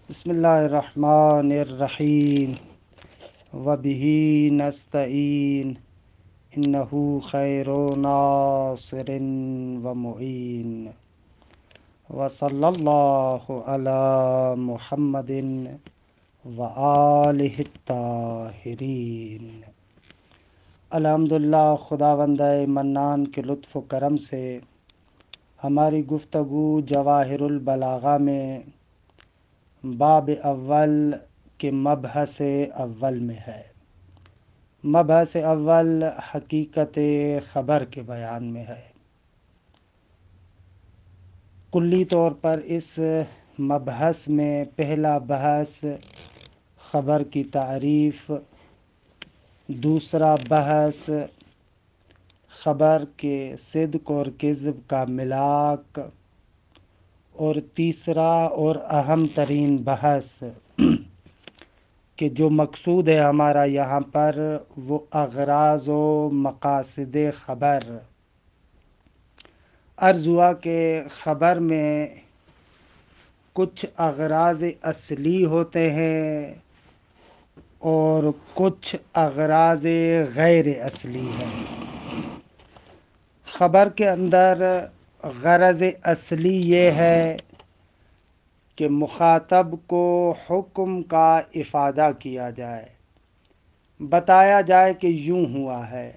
بسم اللہ الرحمن الرحیم وبہ نستعین انہ خیر ناصر ومعین وصلی اللہ علی محمد وآلہ الطاہرین۔ الحمدللہ، خداوند منان کے لطف و کرم سے ہماری گفتگو جواہر البلاغہ میں باب اول کے مبحث اول میں ہے۔ مبحث اول حقیقت خبر کے بیان میں ہے۔ کلی طور پر اس مبحث میں پہلا بحث خبر کی تعریف، دوسرا بحث خبر کے صدق اور کذب کا ملاک، اور تیسرا اور اہم ترین بحث کہ جو مقصود ہے ہمارا یہاں پر وہ اغراض و مقاصد خبر۔ عرض ہوا کہ خبر میں کچھ اغراض اصلی ہوتے ہیں اور کچھ اغراض غیر اصلی ہیں۔ خبر کے اندر غرض اصلی یہ ہے کہ مخاطب کو حکم کا افادہ کیا جائے، بتایا جائے کہ یوں ہوا ہے۔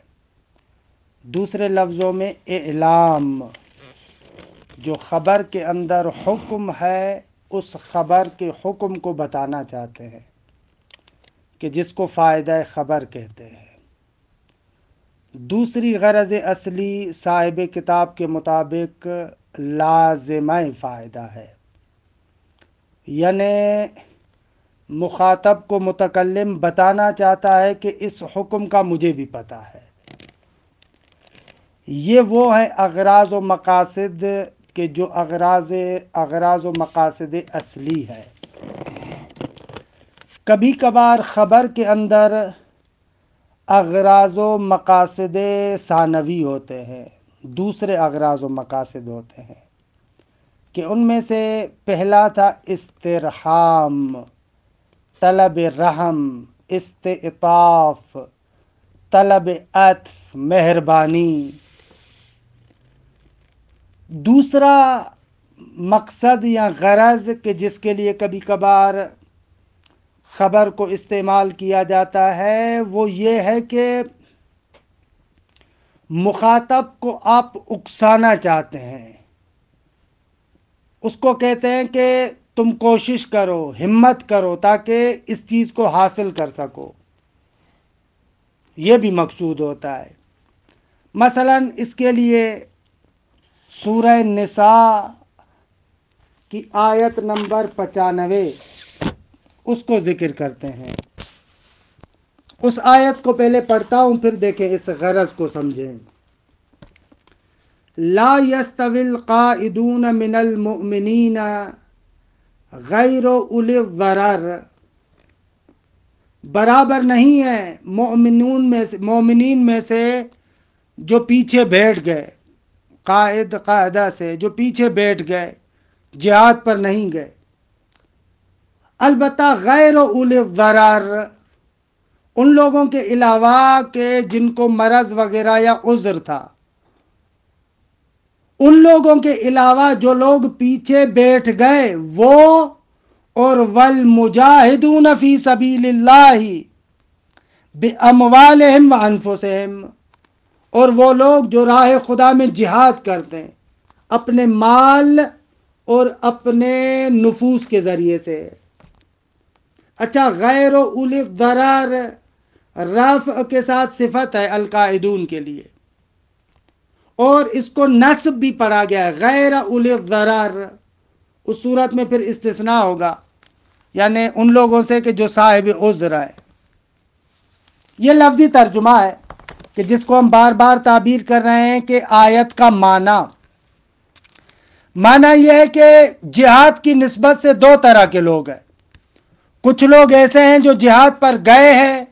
دوسرے لفظوں میں اعلام، جو خبر کے اندر حکم ہے اس خبر کے حکم کو بتانا چاہتے ہیں کہ جس کو فائدہ خبر کہتے ہیں۔ دوسری غرض اصلی صاحب کتاب کے مطابق لازمہ فائدہ ہے، یعنی مخاطب کو متکلم بتانا چاہتا ہے کہ اس حکم کا مجھے بھی پتہ ہے۔ یہ وہ ہیں اغراض و مقاصد کہ جو اغراض و مقاصد اصلی ہے۔ کبھی کبھار خبر کے اندر اغراض و مقاصد ثانوی ہوتے ہیں، دوسرے اغراض و مقاصد ہوتے ہیں کہ ان میں سے پہلا تھا استرحام، طلب رحم، استعطاف، طلب عطف، مہربانی۔ دوسرا مقصد یا غرض کہ جس کے لیے کبھی کبھار خبر کو استعمال کیا جاتا ہے وہ یہ ہے کہ مخاطب کو آپ اکسانا چاہتے ہیں، اس کو کہتے ہیں کہ تم کوشش کرو، ہمت کرو تاکہ اس چیز کو حاصل کر سکو، یہ بھی مقصود ہوتا ہے۔ مثلا اس کے لیے سورہ نساء کی آیت نمبر 95 اس کو ذکر کرتے ہیں۔ اس آیت کو پہلے پڑھتا ہوں پھر دیکھیں اس غرض کو سمجھیں۔ لا يستوي القاعدون من المؤمنین غیر اولی الضرر، برابر نہیں ہے مومنین میں سے جو پیچھے بیٹھ گئے، قاعدہ سے جو پیچھے بیٹھ گئے، جہاد پر نہیں گئے۔ البتہ غیر اولی الضرر، ان لوگوں کے علاوہ کہ جن کو مرض وغیرہ یا عذر تھا، ان لوگوں کے علاوہ جو لوگ پیچھے بیٹھ گئے وہ، اور والمجاہدون فی سبیل اللہ باموالہم وانفسہم، اور وہ لوگ جو راہ خدا میں جہاد کرتے ہیں اپنے مال اور اپنے نفوس کے ذریعے سے۔ اچھا، غیر اولی الضرر رفع کے ساتھ صفت ہے القاعدون کے لیے، اور اس کو نصب بھی پڑھا گیا ہے غیر اولی الضرر۔ اس صورت میں پھر استثناء ہوگا، یعنی ان لوگوں سے کہ جو صاحب عذر ہیں۔ یہ لفظی ترجمہ ہے کہ جس کو ہم بار بار تعبیر کر رہے ہیں کہ آیت کا معنی یہ ہے کہ جہاد کی نسبت سے دو طرح کے لوگ ہیں۔ کچھ لوگ ایسے ہیں جو جہاد پر گئے ہیں،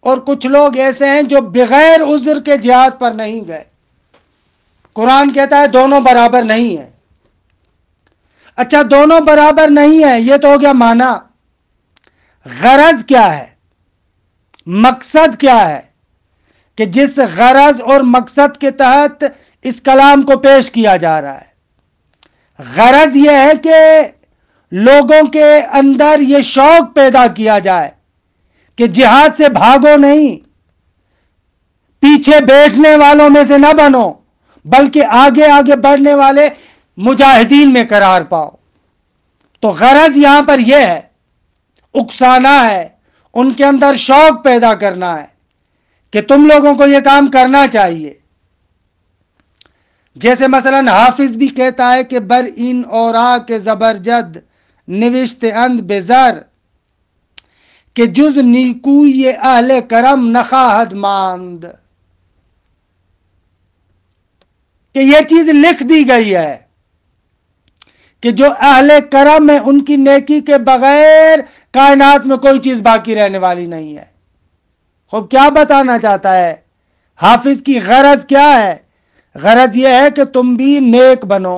اور کچھ لوگ ایسے ہیں جو بغیر عذر کے جہاد پر نہیں گئے۔ قرآن کہتا ہے دونوں برابر نہیں ہیں۔ اچھا دونوں برابر نہیں ہے، یہ تو ہو گیا معنی۔ غرض کیا ہے، مقصد کیا ہے کہ جس غرض اور مقصد کے تحت اس کلام کو پیش کیا جا رہا ہے؟ غرض یہ ہے کہ لوگوں کے اندر یہ شوق پیدا کیا جائے کہ جہاد سے بھاگو نہیں، پیچھے بیٹھنے والوں میں سے نہ بنو، بلکہ آگے آگے بڑھنے والے مجاہدین میں قرار پاؤ۔ تو غرض یہاں پر یہ ہے، اکسانا ہے، ان کے اندر شوق پیدا کرنا ہے کہ تم لوگوں کو یہ کام کرنا چاہیے۔ جیسے مثلا حافظ بھی کہتا ہے کہ بر این اورا کے زبرجد نوشت اند بزر کہ جز نیکوی اہل کرم نخواہد ماند، کہ یہ چیز لکھ دی گئی ہے کہ جو اہل کرم ہے ان کی نیکی کے بغیر کائنات میں کوئی چیز باقی رہنے والی نہیں ہے۔ خوب کیا بتانا چاہتا ہے حافظ کی غرض کیا ہے؟ غرض یہ ہے کہ تم بھی نیک بنو،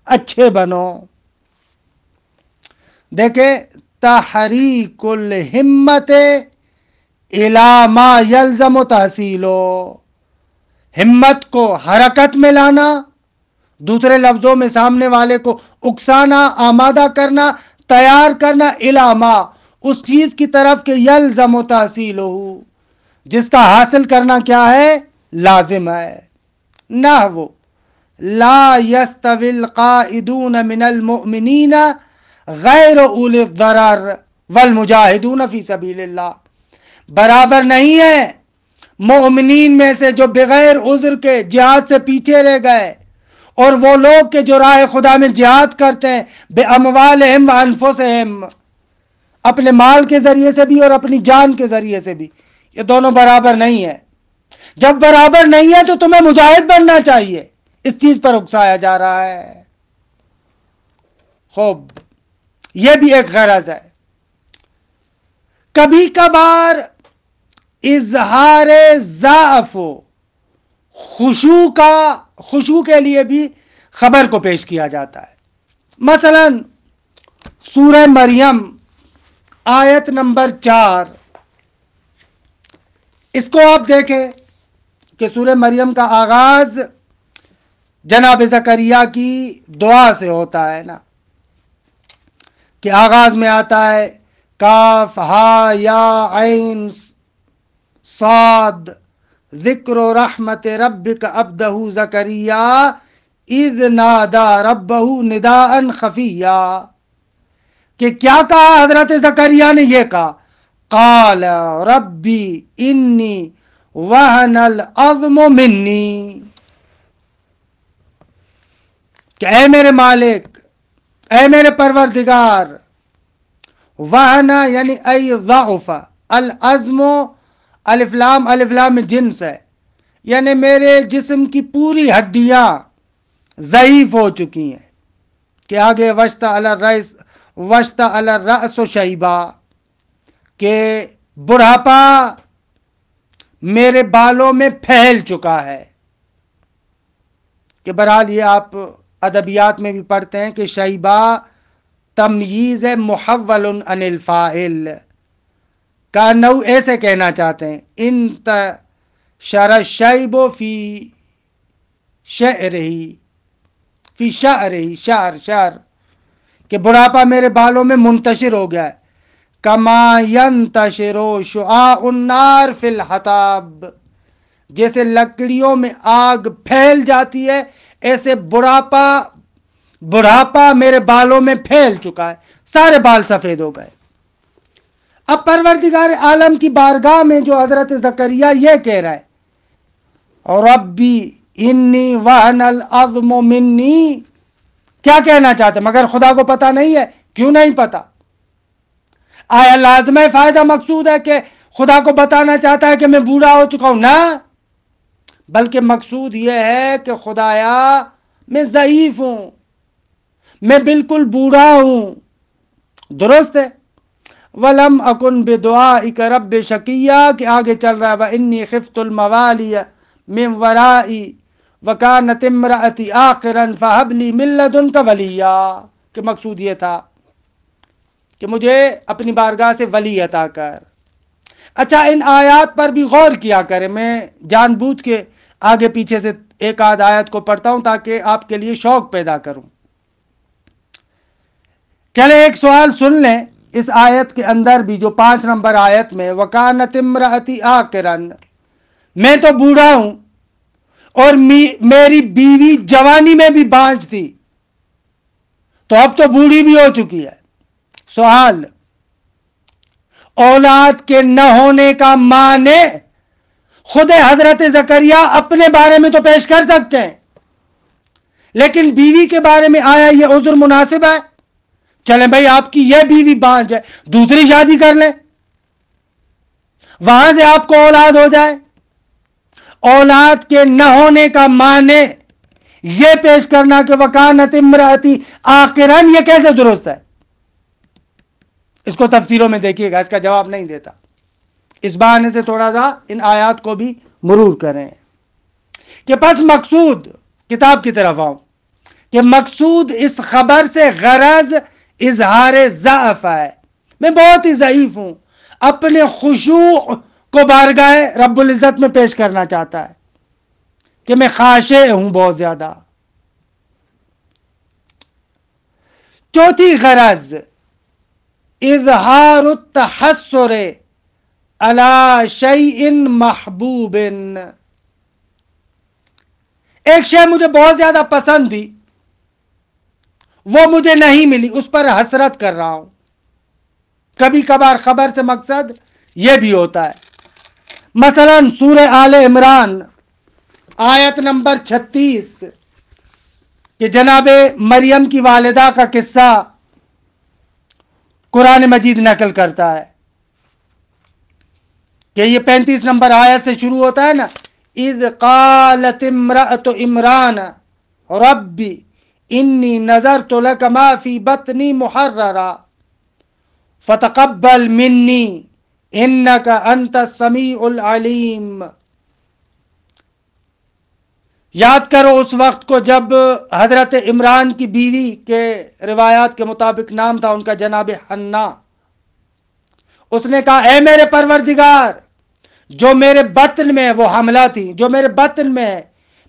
اچھے بنو۔ دیکھیں تحریک الہمت الی ما یلزم تحصیلو، ہمت کو حرکت میں لانا، دوسرے لفظوں میں سامنے والے کو اکسانا، آمادہ کرنا، تیار کرنا، الی ما، اس چیز کی طرف کہ یلزم تحصیلہ، جس کا حاصل کرنا کیا ہے؟ لازم ہے۔ نحو لا یستوی القائدون من المؤمنین غیر اولی الضرر والمجاہدون فی سبیل اللہ، برابر نہیں ہے مومنین میں سے جو بغیر عذر کے جہاد سے پیچھے رہ گئے اور وہ لوگ کہ جو راہ خدا میں جہاد کرتے ہیں بے اموالہم و انفسہم، اپنے مال کے ذریعے سے بھی اور اپنی جان کے ذریعے سے بھی، یہ دونوں برابر نہیں ہے۔ جب برابر نہیں ہے تو تمہیں مجاہد بننا چاہیے، اس چیز پر اکسایا جا رہا ہے۔ خوب یہ بھی ایک غرض ہے۔ کبھی کبھار اظہار ضعف و خشوع کے لیے بھی خبر کو پیش کیا جاتا ہے۔ مثلا سورہ مریم آیت نمبر 4، اس کو آپ دیکھیں کہ سورہ مریم کا آغاز جناب زکریا کی دعا سے ہوتا ہے نا، کہ آغاز میں آتا ہے کاف ہا یا عین صاد ذکر رحمت ربک عبدہ زکریا اذ نادا ربہ نداء خفیا، کہ کیا کہا حضرت زکریا نے؟ یہ کہا قال ربی انی وہن العظم منی، کہ اے میرے مالک، اے میرے پروردگار، وہنا یعنی ای ضعف، العظم الف لام جنس ہے، یعنی میرے جسم کی پوری ہڈیاں ضعیف ہو چکی ہیں، کہ آگے وشتا علی الرأس شیبہ، کہ بڑھاپا میرے بالوں میں پھیل چکا ہے۔ کہ بہرحال یہ آپ ادبیات میں بھی پڑھتے ہیں کہ شیبہ تمییز ہے محول عن الفاعل، کا نو ایسے کہنا چاہتے ہیں انت شر الشیب فی شعر، کہ بڑھاپا میرے بالوں میں منتشر ہو گیا ہے۔ کما ینتشر شعاع النار فی الحطب، جیسے لکڑیوں میں آگ پھیل جاتی ہے، ایسے بڑھاپا میرے بالوں میں پھیل چکا ہے، سارے بال سفید ہو گئے۔ اب پروردگار عالم کی بارگاہ میں جو حضرت زکریا یہ کہہ رہا ہے اور ربی انی وہن العظم منی، کیا کہنا چاہتے ہیں؟ مگر خدا کو پتا نہیں ہے؟ کیوں نہیں پتا؟ آیا لازمہ فائدہ مقصود ہے کہ خدا کو بتانا چاہتا ہے کہ میں بوڑھا ہو چکا ہوں؟ نہ، بلکہ مقصود یہ ہے کہ خدایا میں ضعیف ہوں، میں بالکل بوڑھا ہوں۔ درست ہے۔ وَلَمْ أَكُنْ بِدُعَائِكَ رَبِّ شَقِيًّا، کہ آگے چل رہا ہے وَإِنِّي خِفْتُ الْمَوَالِيَ مِنْ وَرَائِي وَكَانَتِ امْرَأَتِي عَاقِرًا فَهَبْ لِي مِنْ لَدُنْكَ وَلِيًّا، کہ مقصود یہ تھا کہ مجھے اپنی بارگاہ سے ولی عطا کر. اچھا ان آیات پر بھی غور کیا کریں. میں جان بوجھ کے آگے پیچھے سے ایک آدھ آیت کو پڑھتا ہوں تاکہ آپ کے لیے شوق پیدا کروں. چلے ایک سوال سن لیں اس آیت کے اندر بھی جو 5 نمبر آیت میں وَكَانَتِ امْرَأَتِي عَاقِرًا، میں تو بوڑھا ہوں اور میری بیوی جوانی میں بھی بانجھ تھی، تو اب تو بوڑھی بھی ہو چکی ہے. سوال، اولاد کے نہ ہونے کا معنی خود حضرت زکریا اپنے بارے میں تو پیش کر سکتے ہیں، لیکن بیوی کے بارے میں آیا یہ عذر مناسب ہے؟ چلیں بھائی آپ کی یہ بیوی بانجھ ہے، دوسری شادی کر لیں، وہاں سے آپ کو اولاد ہو جائے. اولاد کے نہ ہونے کا معنی یہ پیش کرنا کہ وَكَانَتِ امْرَأَتِي عَاقِرًا، یہ کیسے درست ہے؟ اس کو تفسیروں میں دیکھیے گا، اس کا جواب نہیں دیتا. اس بہانے سے تھوڑا سا ان آیات کو بھی مرور کریں کہ پس مقصود، کتاب کی طرف آؤں، کہ مقصود اس خبر سے غرض اظہار ضعف ہے. میں بہت ہی ضعیف ہوں، اپنے خشوع کو بارگاہ رب العزت میں پیش کرنا چاہتا ہے کہ میں خاشع ہوں بہت زیادہ. چوتھی غرض اظہار التحسر علی شیء محبوب. ایک شے مجھے بہت زیادہ پسند تھی، وہ مجھے نہیں ملی، اس پر حسرت کر رہا ہوں. کبھی کبھار خبر سے مقصد یہ بھی ہوتا ہے. مثلا سورہ آل عمران آیت نمبر 36 کہ جناب مریم کی والدہ کا قصہ قرآن مجید نقل کرتا ہے کہ یہ 35 نمبر آیت سے شروع ہوتا ہے نا، اذ قالت امرأۃ عمران ربی انی نذرت لک ما فی بطنی محررا فتقبل منی انک انت السمیع العلیم. یاد کرو اس وقت کو جب حضرت عمران کی بیوی کے روایات کے مطابق نام تھا ان کا جناب حنا، اس نے کہا اے میرے پروردگار، جو میرے بطن میں وہ حملہ تھی، جو میرے بطن میں ہے،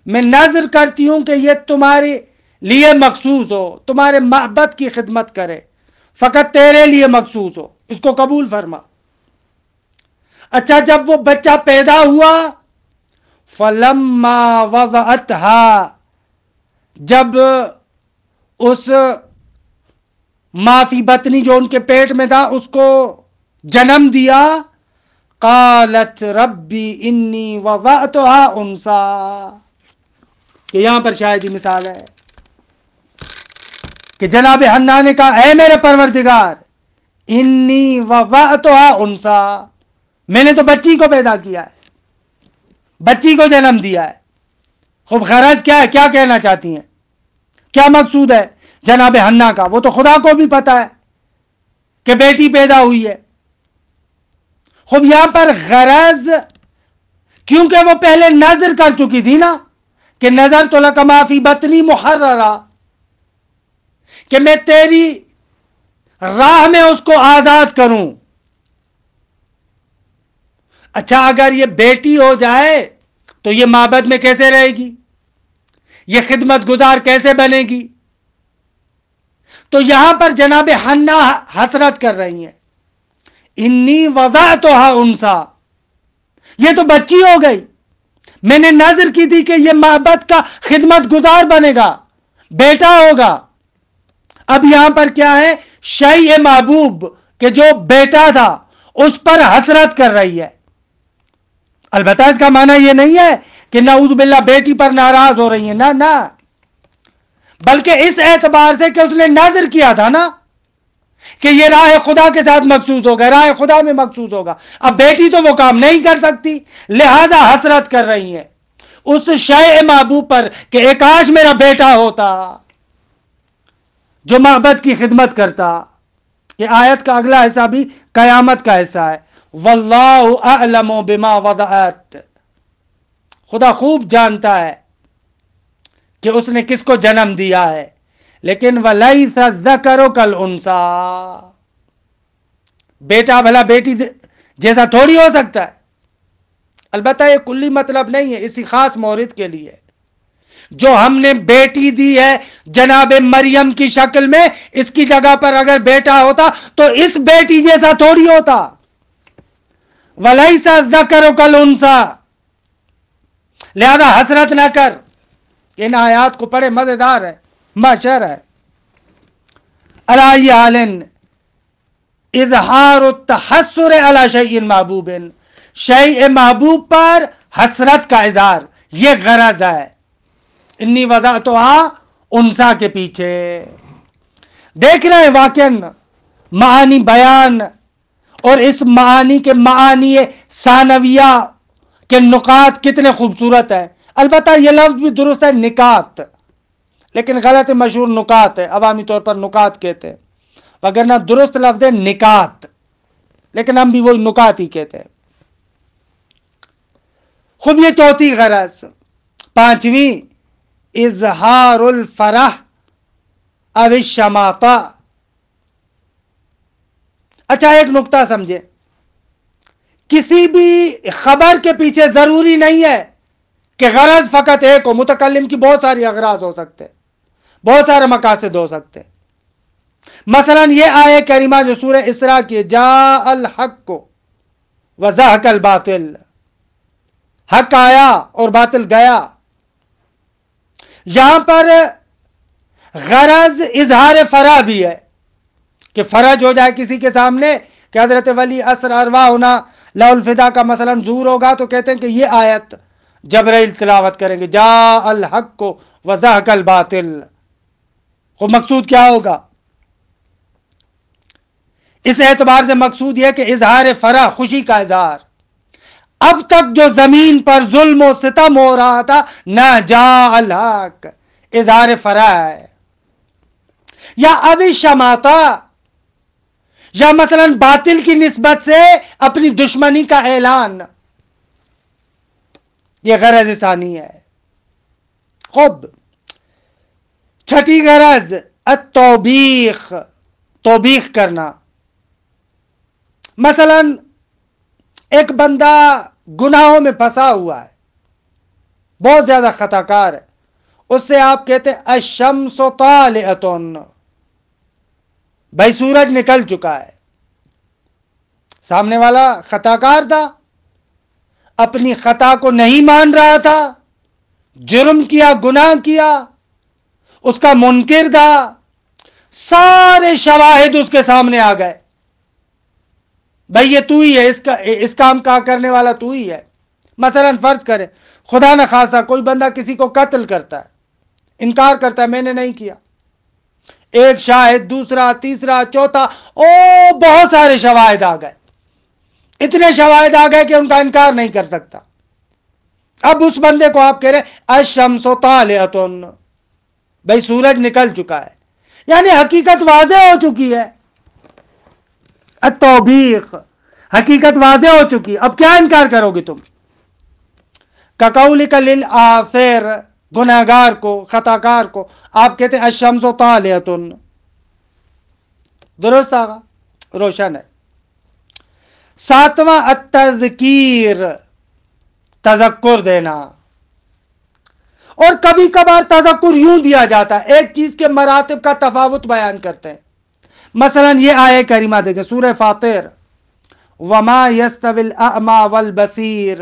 میں نذر کرتی ہوں کہ یہ تمہارے لیے مخصوص ہو، تمہارے محبت کی خدمت کرے، فقط تیرے لیے مخصوص ہو، اس کو قبول فرما. اچھا جب وہ بچہ پیدا ہوا، فلما وضعتها، جب اس ما فی بطنی جو ان کے پیٹ میں تھا اس کو جنم دیا، قالت ربی انی وضعتها انثى، کہ یہاں پر شاید ہی مثال ہے کہ جناب حنا نے کہا اے میرے پروردگار انی وضعتها انثى، میں نے تو بچی کو پیدا کیا ہے، بچی کو جنم دیا ہے. خوب غرض کیا ہے، کیا کہنا چاہتی ہیں، کیا مقصود ہے جناب حنا کا؟ وہ تو خدا کو بھی پتا ہے کہ بیٹی پیدا ہوئی ہے. خوب یہاں پر غرض، کیونکہ وہ پہلے نظر کر چکی تھی نا کہ نظر تو لک ما فی بطنی محررا، کہ میں تیری راہ میں اس کو آزاد کروں. اچھا اگر یہ بیٹی ہو جائے تو یہ معبد میں کیسے رہے گی، یہ خدمت گزار کیسے بنے گی؟ تو یہاں پر جناب حنا حسرت کر رہی ہیں، انی وضعتها انثى، یہ تو بچی ہو گئی، میں نے نظر کی تھی کہ یہ معبد کا خدمت گزار بنے گا، بیٹا ہوگا. اب یہاں پر کیا ہے، شیء محبوب، کہ جو بیٹا تھا اس پر حسرت کر رہی ہے. البتہ اس کا معنی یہ نہیں ہے کہ نعوذ باللہ بیٹی پر ناراض ہو رہی ہیں، نہ نہ، بلکہ اس اعتبار سے کہ اس نے نظر کیا تھا نا کہ یہ راہ خدا کے ساتھ مخصوص ہوگا، راہ خدا میں مخصوص ہوگا. اب بیٹی تو وہ کام نہیں کر سکتی، لہذا حسرت کر رہی ہیں اس شیء محبوب پر کہ ایک کاش میرا بیٹا ہوتا جو معبد کی خدمت کرتا. کہ آیت کا اگلا حصہ بھی قیامت کا حصہ ہے. واللہ اعلم بما وضعت، خدا خوب جانتا ہے کہ اس نے کس کو جنم دیا ہے، لیکن وَلَيْسَ الذَّكَرُ كَالْأُنثَىٰ، بیٹا بھلا بیٹی جیسا تھوڑی ہو سکتا ہے. البتہ یہ کلی مطلب نہیں ہے، اسی خاص مورد کے لیے. جو ہم نے بیٹی دی ہے جناب مریم کی شکل میں، اس کی جگہ پر اگر بیٹا ہوتا تو اس بیٹی جیسا تھوڑی ہوتا. وَلَيْسَ الذَّكَرُ كَالْأُنثَىٰ، لہذا حسرت نہ کر. ان آیات کو پڑھے، مزیدار ہے، ماشر ہے. علی حال اظہار التحسر علی شیء محبوب، شیء محبوب پر حسرت کا اظہار، یہ غرض ہے. انی وضعتها انثیٰ کے پیچھے دیکھ رہے ہیں واقعاً معانی بیان، اور اس معانی کے معانی ثانویہ کے نکات کتنے خوبصورت ہیں. البتہ یہ لفظ بھی درست ہے نکات، لیکن غلط مشہور نکات ہے، عوامی طور پر نکات کہتے ہیں، وگرنہ درست لفظ ہے نکات، لیکن ہم بھی وہی نکات ہی کہتے ہیں. خوب یہ چوتھی غرض. پانچویں اظہار الفرح او الشماتہ. اچھا ایک نقطہ سمجھے، کسی بھی خبر کے پیچھے ضروری نہیں ہے کہ غرض فقط ایک ہو. متکلم کی بہت ساری اغراض ہو سکتے، بہت سارے مقاصد ہو سکتے. مثلا یہ آیہ کریمہ جو سورہ اسراء کی، جاء الحق وزہق الباطل، حق آیا اور باطل گیا. یہاں پر غرض اظہار فرح بھی ہے کہ فرج ہو جائے کسی کے سامنے، کہ حضرت ولی اسر ارواحنا لہ الفدا کا مثلا ظہور ہوگا تو کہتے ہیں کہ یہ آیت جبرائیل تلاوت کریں گے، جاء الحق وزہق الباطل. وہ مقصود کیا ہوگا؟ اس اعتبار سے مقصود یہ کہ اظہار فرح، خوشی کا اظہار. اب تک جو زمین پر ظلم و ستم ہو رہا تھا، نہ جاء الحق، اظہار فرح ہے. یا اب شماتہ، یا مثلا باطل کی نسبت سے اپنی دشمنی کا اعلان، یہ غرض ثانی ہے. خوب چھٹی غرض التوبیخ، توبیخ کرنا. مثلا ایک بندہ گناہوں میں پھنسا ہوا ہے، بہت زیادہ خطا کار ہے، اس سے آپ کہتے ہیں الشمس طالعۃ، بھائی سورج نکل چکا ہے. سامنے والا خطا کار تھا، اپنی خطا کو نہیں مان رہا تھا، جرم کیا، گناہ کیا، اس کا منکر تھا. سارے شواہد اس کے سامنے آ گئے، بھائی یہ تو ہی ہے، اس کام کا کرنے والا تو ہی ہے. مثلا فرض کرے خدا نہ خاصا کوئی بندہ کسی کو قتل کرتا ہے، انکار کرتا ہے میں نے نہیں کیا. ایک شاہد، دوسرا، تیسرا، چوتھا، بہت سارے شواہد آ گئے، اتنے شواہد آ گئے کہ ان کا انکار نہیں کر سکتا. اب اس بندے کو آپ کہہ رہے الشمس طالعۃ، بھائی سورج نکل چکا ہے، یعنی حقیقت واضح ہو چکی ہے. التوبیخ، حقیقت واضح ہو چکی، اب کیا انکار کرو گے تم؟ کقولک للآثر، گناہگار کو، خطا کار کو آپ کہتے ہیں الشمس طالعۃ. درست آگا، روشن ہے. ساتواں التذکیر، تذکر دینا. اور کبھی کبھار تذکر یوں دیا جاتا ہے، ایک چیز کے مراتب کا تفاوت بیان کرتے ہیں. مثلا یہ آیہ کریمہ دیکھیں سورہ فاطر، وما یستوی الاعمی والبصیر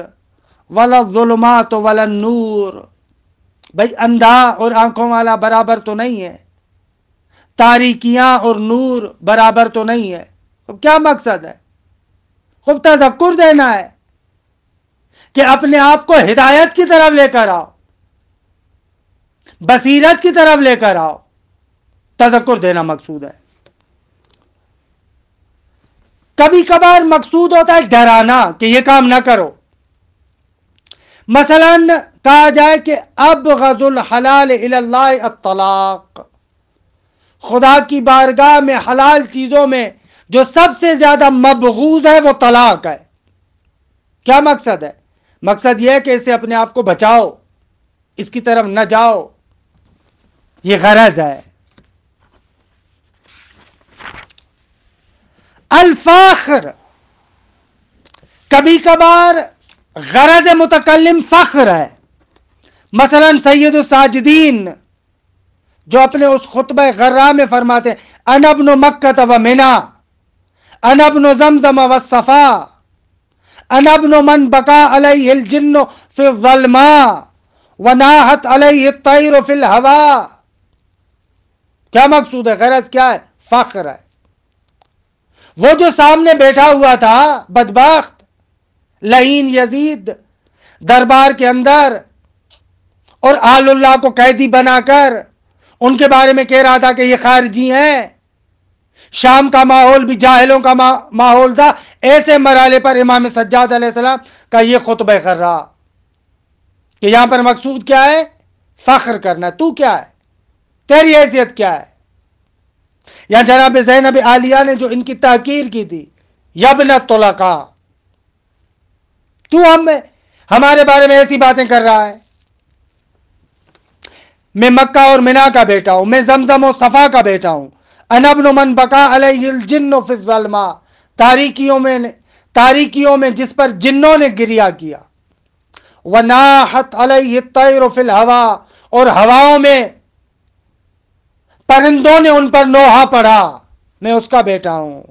ولا الظلمات ولا النور. بھائی اندھا اور آنکھوں والا برابر تو نہیں ہے، تاریکیاں اور نور برابر تو نہیں ہے. اب کیا مقصد ہے؟ خوب تذکر دینا ہے کہ اپنے آپ کو ہدایت کی طرف لے کر آؤ، بصیرت کی طرف لے کر آؤ. تذکر دینا مقصود ہے. کبھی کبھار مقصود ہوتا ہے ڈرانا کہ یہ کام نہ کرو. مثلا کہا جائے کہ ابغض الحلال الی اللہ الطلاق، خدا کی بارگاہ میں حلال چیزوں میں جو سب سے زیادہ مبغوض ہے وہ طلاق ہے. کیا مقصد ہے؟ مقصد یہ ہے کہ اسے اپنے آپ کو بچاؤ، اس کی طرف نہ جاؤ. یہ غرض ہے. الفاخر، کبھی کبھار غرض متکلم فخر ہے. مثلا سید الساجدین جو اپنے اس خطبہ غرہ میں فرماتے ہیں انا ابن مکہ و منا، انا ابن زمزم والصفا، انا ابن من بقا علیہ الجن فی الظلماء وناحت علیہ الطیر فی الہوا. کیا مقصود ہے؟ غرض کیا ہے؟ فخر ہے. وہ جو سامنے بیٹھا ہوا تھا بدبخت لعین یزید دربار کے اندر، اور آل اللہ کو قیدی بنا کر ان کے بارے میں کہہ رہا تھا کہ یہ خارجی ہیں، شام کا ماحول بھی جاہلوں کا ماحول تھا، ایسے مرحلے پر امام سجاد علیہ السلام کا یہ خطبہ غرہ کہ یہاں پر مقصود کیا ہے؟ فخر کرنا. تو کیا ہے؟ تیری حیثیت کیا ہے؟ یا جناب زینب عالیہ نے جو ان کی تحقیر کی تھی، یبن الطلقاء، تو ہمارے بارے میں ایسی باتیں کر رہا ہے. میں مکہ اور منا کا بیٹا ہوں، میں زمزم و صفا کا بیٹا ہوں. انا ابن من بقا علیہ الجن فی الظلماء، تاریکیوں میں جس پر جنوں نے گریا کیا. وناحت علیہ الطیر فی الہوا، اور ہواؤں میں پرندوں نے ان پر نوحہ پڑھا، میں اس کا بیٹا ہوں.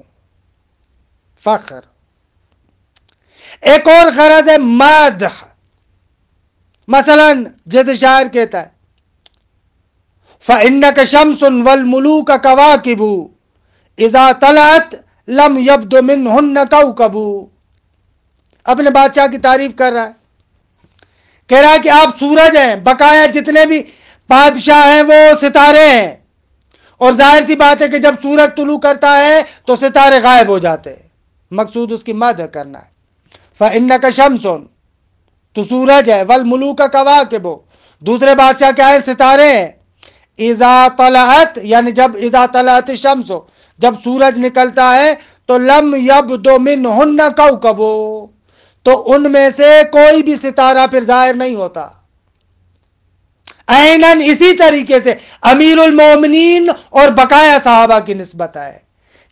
فخر. ایک اور غرض ہے مدح. مثلا جیسے شاعر کہتا ہے فَإِنَّكَ شَمْسٌ وَالْمُلُوكَ كَوَاكِبُ إِذَا طَلَعَتْ لَمْ يَبْدُ مِنْهُنَّ كَوْكَبُ. اپنے بادشاہ کی تعریف کر رہا ہے، کہہ رہا ہے کہ آپ سورج ہیں، بقایا جتنے بھی بادشاہ ہیں وہ ستارے ہیں، اور ظاہر سی بات ہے کہ جب سورج طلوع کرتا ہے تو ستارے غائب ہو جاتے ہیں. مقصود اس کی مدح کرنا ہے. فَإِنَّكَ شَمْسٌ، تو سورج ہے، وَالْمُلُوكَ كَوَاكِبُ، دوسرے بادشاہ کیا ہے؟ ستارے ہیں. اذا طلعت، یعنی جب اذا طلعت الشمس، جب سورج نکلتا ہے تو لم یبد منہن کوکب، تو ان میں سے کوئی بھی ستارہ پھر ظاہر نہیں ہوتا. عیناً اسی طریقے سے امیر المومنین اور بقایا صحابہ کی نسبت ہے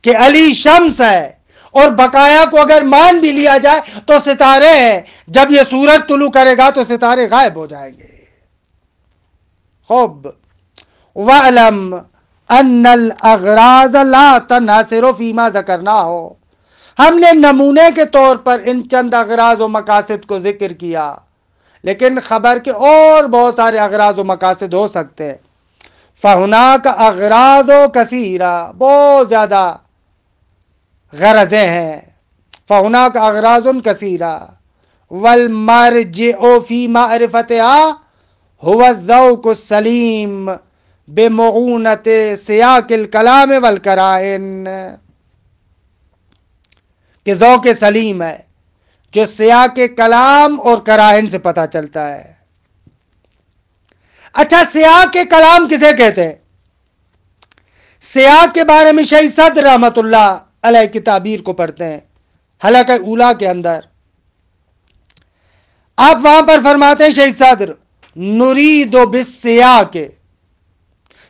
کہ علی شمس ہے، اور بقایا کو اگر مان بھی لیا جائے تو ستارے ہیں. جب یہ سورج طلوع کرے گا تو ستارے غائب ہو جائیں گے. خوب. وَعْلَمْ أَنَّ الْأَغْرَاضَ لَا تَنْحَصِرُ فِيمَا ذَكَرْنَاهُ، ہم نے نمونے کے طور پر ان چند اغراض و مقاصد کو ذکر کیا، لیکن خبر کے اور بہت سارے اغراض و مقاصد ہو سکتے ہیں. فَهُنَاكَ أَغْرَاضُ كَثِيرَةٌ، بہت زیادہ غرضیں ہیں. فَهُنَاكَ أَغْرَاضٌ كَثِيرَةٌ وَالْمَرْجِعُ فِي مَعْرِفَتِهَا هُوَ الذَّوْقُ السَّلِيمُ بمعونت سیاق الکلام والقرائن، کہ ذوق سلیم ہے جو سیاق کلام اور قرائن سے پتہ چلتا ہے. اچھا، سیاق کلام کسے کہتے ہیں؟ سیاق کے بارے میں شیخ صدر رحمت اللہ علیہ کی تعبیر کو پڑھتے ہیں حلقہ اولا کے اندر. آپ وہاں پر فرماتے ہیں شیخ صدر نرید بالسیاق،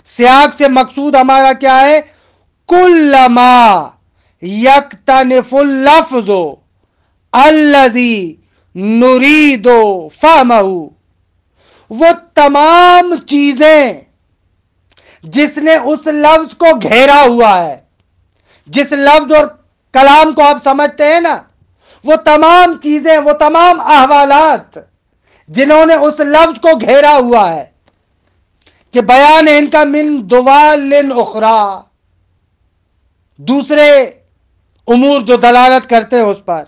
سیاق سے مقصود ہمارا کیا ہے؟ کل ما یکتنف اللفظ الذی نرید فہمہ، وہ تمام چیزیں جس نے اس لفظ کو گھیرا ہوا ہے. جس لفظ اور کلام کو آپ سمجھتے ہیں نا، وہ تمام چیزیں، وہ تمام احوالات جنہوں نے اس لفظ کو گھیرا ہوا ہے، کہ بیان ان کا من دوال اخرى، دوسرے امور جو دلالت کرتے ہیں اس پر.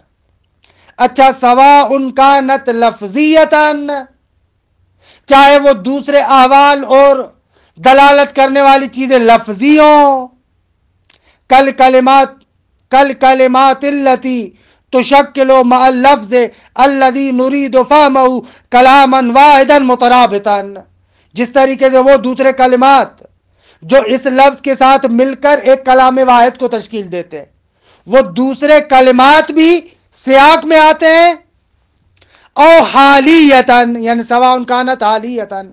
اچھا، سواء کانت لفظیتاً، چاہے وہ دوسرے احوال اور دلالت کرنے والی چیزیں لفظی ہوں، کل کلمات التی تشکل مع اللفظ الذی نرید فہمہ کلاما واحدا مترابطا، جس طریقے سے وہ دوسرے کلمات جو اس لفظ کے ساتھ مل کر ایک کلام واحد کو تشکیل دیتے ہیں، وہ دوسرے کلمات بھی سیاق میں آتے ہیں. او حالیتاً، یعنی سواء کانت حالیتاً،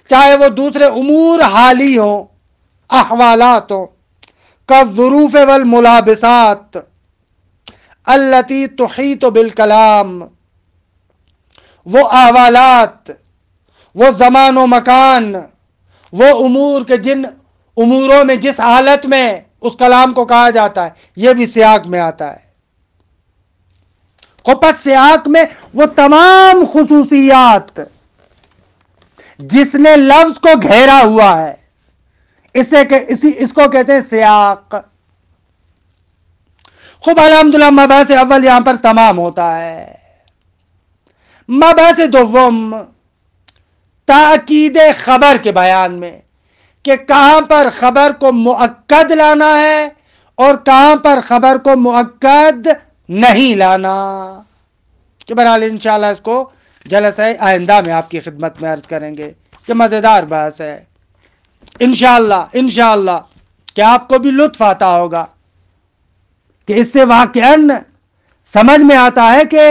چاہے وہ دوسرے امور حالی ہوں، احوالات ہوں، کالظروف والملابسات، التی تحیط بالکلام، وہ احوالات، وہ زمان و مکان، وہ امور کے جن اموروں میں جس حالت میں اس کلام کو کہا جاتا ہے، یہ بھی سیاق میں آتا ہے۔ پس سیاق میں وہ تمام خصوصیات جس نے لفظ کو گھیرا ہوا ہے، اس کو کہتے ہیں سیاق۔ خوب الحمدللہ مبحث اول یہاں پر تمام ہوتا ہے۔ مبحث دوم تاکید خبر کے بیان میں، کہ کہاں پر خبر کو مؤکد لانا ہے اور کہاں پر خبر کو مؤکد نہیں لانا، کہ بہرحال انشاءاللہ اس کو جلسہ آئندہ میں آپ کی خدمت میں عرض کریں گے، کہ مزیدار بحث ہے انشاءاللہ کہ آپ کو بھی لطف آتا ہوگا، کہ اس سے واقعاً سمجھ میں آتا ہے کہ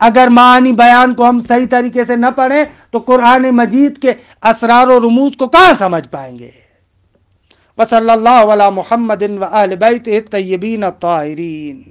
اگر معانی بیان کو ہم صحیح طریقے سے نہ پڑھیں تو قرآن مجید کے اسرار و رموز کو کہاں سمجھ پائیں گے۔ وصلی اللہ علی محمد و آل بیتہ الطیبین الطاہرین۔